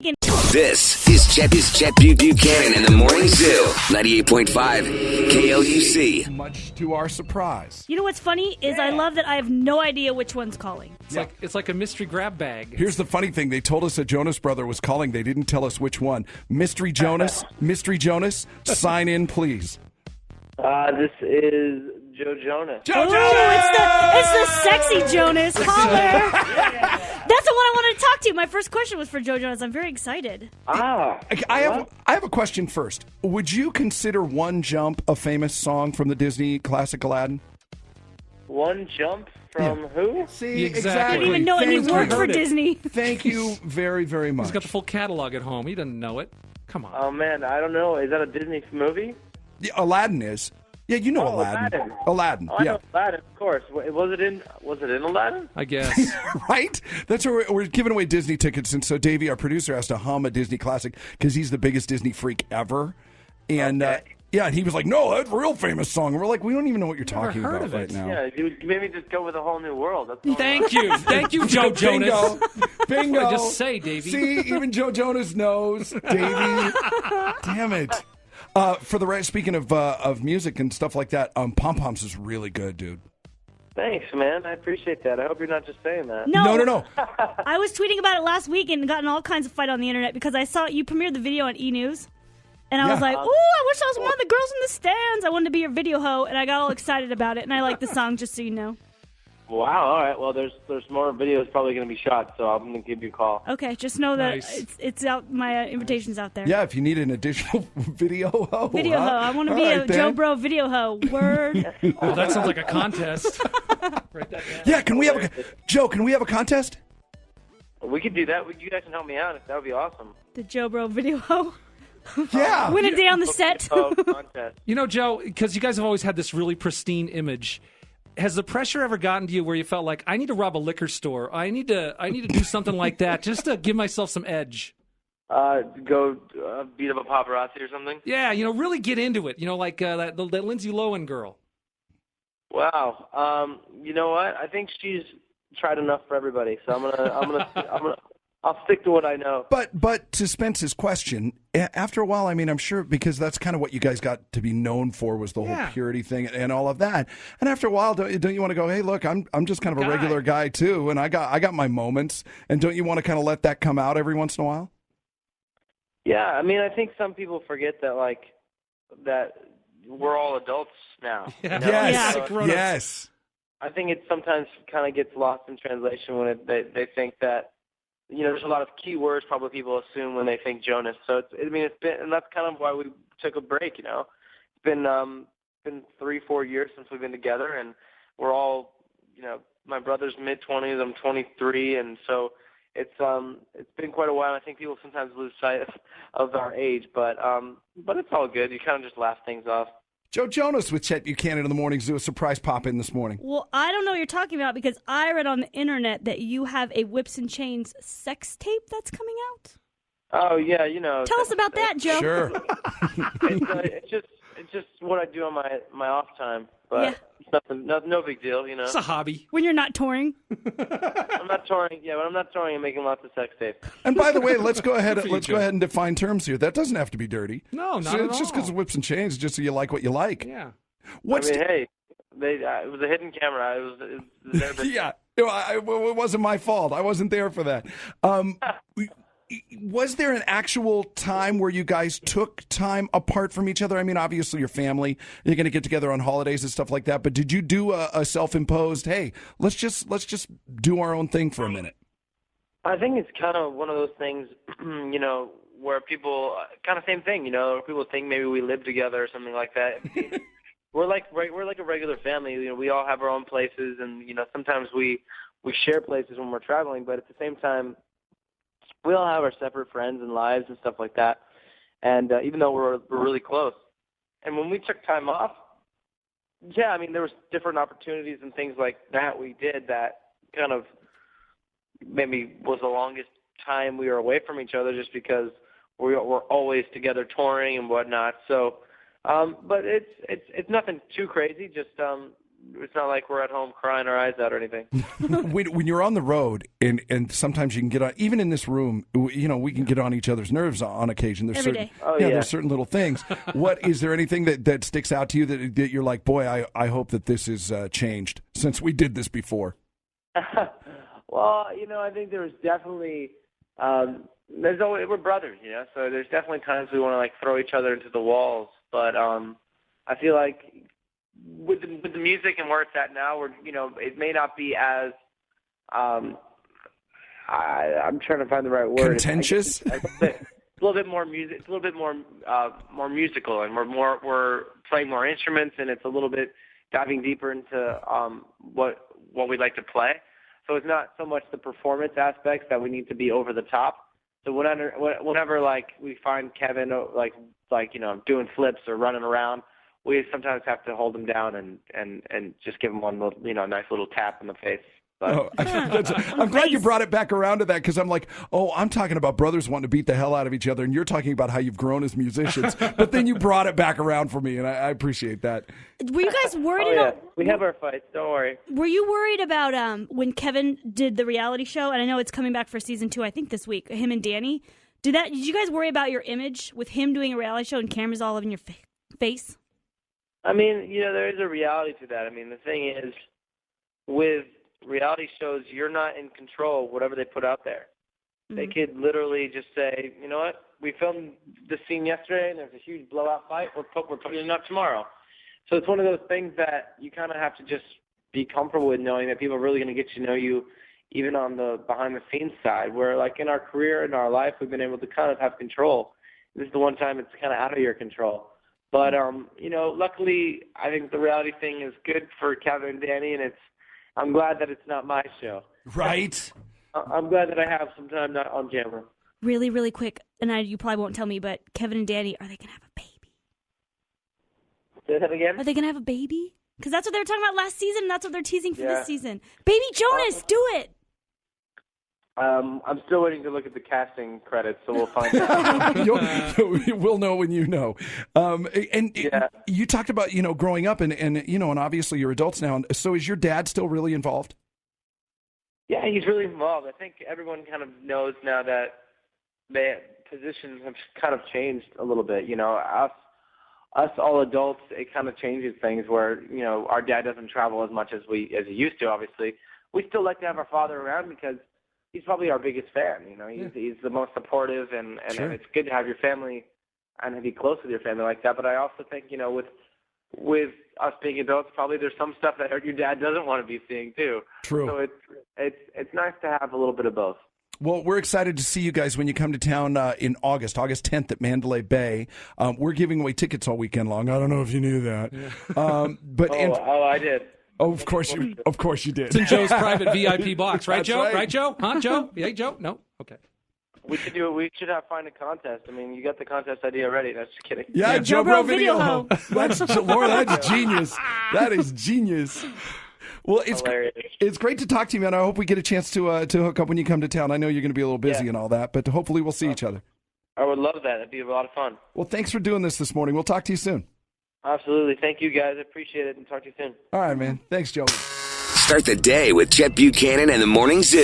This is Chet Buchanan in the Morning Zoo, 98.5 KLUC. Much to our surprise. You know what's funny is I love that I have no idea which one's calling. It's like a mystery grab bag. Here's the funny thing. They told us a Jonas brother was calling. They didn't tell us which one. Mystery Jonas, sign in, please. This is Joe Jonas. Joe Ooh, Jonas! it's the sexy Jonas. Holler. That's the one I wanted to talk to. My first question was for Joe Jonas. I'm very excited. Ah. I have a question first. Would you consider One Jump a famous song from the Disney classic Aladdin? One Jump from who? See, Exactly. I didn't even know it. And he worked for Disney. Thank you very, very much. He's got the full catalog at home. He doesn't know it. Come on. Oh, man, I don't know. Is that a Disney movie? Yeah, Aladdin is. Yeah, you know Aladdin. Aladdin, Oh, I yeah. know Aladdin, of course. Was it in Aladdin? I guess. Right? That's where we're giving away Disney tickets, and so Davey, our producer, has to hum a Disney classic because he's the biggest Disney freak ever. And and he was like, "No, that's a real famous song." And we're like, "We don't even know what you're talking heard about of it. right now." Yeah, you maybe just go with a whole new world. That's all. Thank you, Joe Jonas. Bingo. What did I just say, Davey? See, even Joe Jonas knows, Davey. Damn it. For the right, speaking of music and stuff like that, Pom Poms is really good, dude. Thanks, man. I appreciate that. I hope you're not just saying that. No. I was tweeting about it last week and gotten all kinds of fight on the internet because I saw you premiered the video on E! News. And I was like, ooh, I wish I was one of the girls in the stands. I wanted to be your video hoe, and I got all excited about it. And I like the song, just so you know. Wow. All right. Well, there's more videos probably going to be shot, so I'm going to give you a call. Okay, just know that Nice. it's out. My invitation's out there. Yeah, if you need an additional video hoe. Video hoe. I want to be a Joe Bro video hoe. Word. Oh, that sounds like a contest. Write that down. Yeah, can we have a contest? We could do that. You guys can help me out. That would be awesome. The Joe Bro video hoe. Yeah. Win a day on the set. Contest. You know, Joe, because you guys have always had this really pristine image. Has the pressure ever gotten to you where you felt like, I need to rob a liquor store? I need to do something like that just to give myself some edge? Go beat up a paparazzi or something? Yeah, really get into it. Like that Lindsay Lohan girl. Wow. You know what? I think she's tried enough for everybody. So I'll stick to what I know. But to Spence's question, after a while, I mean, I'm sure because that's kind of what you guys got to be known for was the whole purity thing and all of that. And after a while, don't you want to go, hey, look, I'm just kind of a regular guy too, and I got my moments. And don't you want to kind of let that come out every once in a while? Yeah, I mean, I think some people forget that that we're all adults now. Yeah. You know? Yes, So yes. I think it sometimes kind of gets lost in translation when they think that. There's a lot of key words probably people assume when they think Jonas. So it's been, and that's kind of why we took a break. It's been 3-4 years since we've been together, and we're all, my brother's mid-20s, I'm 23, and so it's been quite a while. I think people sometimes lose sight of our age, but it's all good. You kind of just laugh things off. Joe Jonas with Chet Buchanan in the Morning Zoo. A surprise pop in this morning. Well, I don't know what you're talking about because I read on the internet that you have a Whips and Chains sex tape that's coming out. Oh yeah, Tell us about that, Joe. Sure. It's just what I do on my off time, but it's nothing, no big deal, It's a hobby. When you're not touring. I'm not touring. Yeah, when I'm not touring, I'm making lots of sex tapes. And by the way, let's go ahead Joe. and define terms here. That doesn't have to be dirty. No, not So at it's just all. because of Whips and Chains, just so you like what you like. Yeah. Hey, it was a hidden camera. It was their business. Yeah, it wasn't my fault. I wasn't there for that. Was there an actual time where you guys took time apart from each other? I mean, obviously your family, you're going to get together on holidays and stuff like that. But did you do a self-imposed, hey, let's just do our own thing for a minute? I think it's kind of one of those things, where people kind of same thing, where people think maybe we live together or something like that. We're like a regular family. We all have our own places, and sometimes we share places when we're traveling. But at the same time, we all have our separate friends and lives and stuff like that. And even though we're really close, and when we took time off, yeah, I mean there was different opportunities and things like that we did that kind of maybe was the longest time we were away from each other just because we're always together touring and whatnot. So, but it's nothing too crazy. Just it's not like we're at home crying our eyes out or anything. When you're on the road, and sometimes you can get on, even in this room, we can get on each other's nerves on occasion. There's Every certain, day. Oh, yeah. there's certain little things. Is there anything that sticks out to you that you're like, boy, I hope that this is changed since we did this before? Well, I think there's definitely we're brothers, so there's definitely times we want to like throw each other into the walls. But I feel like with the music and where it's at now, it may not be as I'm trying to find the right word. Contentious. It's a little bit more music. It's a little bit more musical, and we're playing more instruments, and it's a little bit diving deeper into what we like to play. So it's not so much the performance aspects that we need to be over the top. So whenever like we find Kevin like doing flips or running around, we sometimes have to hold him down and just give him one little, nice little tap in the face. But, I'm glad you brought it back around to that, because I'm like, I'm talking about brothers wanting to beat the hell out of each other, and you're talking about how you've grown as musicians. But then you brought it back around for me, and I appreciate that. Were you guys worried? We have our fights. Don't worry. Were you worried about when Kevin did the reality show? And I know it's coming back for season 2, I think this week. Him and Danny. Did you guys worry about your image with him doing a reality show and cameras all over in your face? I mean, there is a reality to that. I mean, the thing is, with reality shows, you're not in control of whatever they put out there. Mm-hmm. They could literally just say, you know what, we filmed this scene yesterday and there's a huge blowout fight, we're putting it up tomorrow. So it's one of those things that you kind of have to just be comfortable with, knowing that people are really going to get to know you even on the behind-the-scenes side, where like in our career, in our life, we've been able to kind of have control. This is the one time it's kind of out of your control. But, luckily, I think the reality thing is good for Kevin and Danny, and I'm glad that it's not my show. Right. I'm glad that I have some time not on camera. Really, really quick, and you probably won't tell me, but Kevin and Danny, are they going to have a baby? Say that again? Are they going to have a baby? Because that's what they were talking about last season, and that's what they're teasing for this season. Baby Jonas, do it! I'm still waiting to look at the casting credits, so we'll find out. We'll know when you know. You talked about, growing up and obviously you're adults now. So is your dad still really involved? Yeah, he's really involved. I think everyone kind of knows now that the positions have kind of changed a little bit. Us all adults, it kind of changes things where, our dad doesn't travel as much as he used to, obviously. We still like to have our father around because he's probably our biggest fan. He's the most supportive, and Sure. It's good to have your family and be close with your family like that. But I also think, with us being adults, probably there's some stuff that your dad doesn't want to be seeing too. True. So it's nice to have a little bit of both. Well, we're excited to see you guys when you come to town in August 10th at Mandalay Bay. We're giving away tickets all weekend long. I don't know if you knew that. Yeah. I did. Oh, of course you did. It's in Joe's private VIP box, right, That's Joe? right. Right, Joe? Huh, Joe? Yeah, Joe? No? Okay. We should do it. We should find a contest. I mean, you got the contest idea already. That's just kidding. Yeah, Joe Bro Video Ho. That's genius. That is genius. Well, it's great to talk to you, man. I hope we get a chance to hook up when you come to town. I know you're going to be a little busy and all that, but hopefully we'll see each other. I would love that. That'd be a lot of fun. Well, thanks for doing this morning. We'll talk to you soon. Absolutely. Thank you, guys. I appreciate it, and talk to you soon. All right, man. Thanks, Joe. Start the day with Chet Buchanan and the Morning Zoo.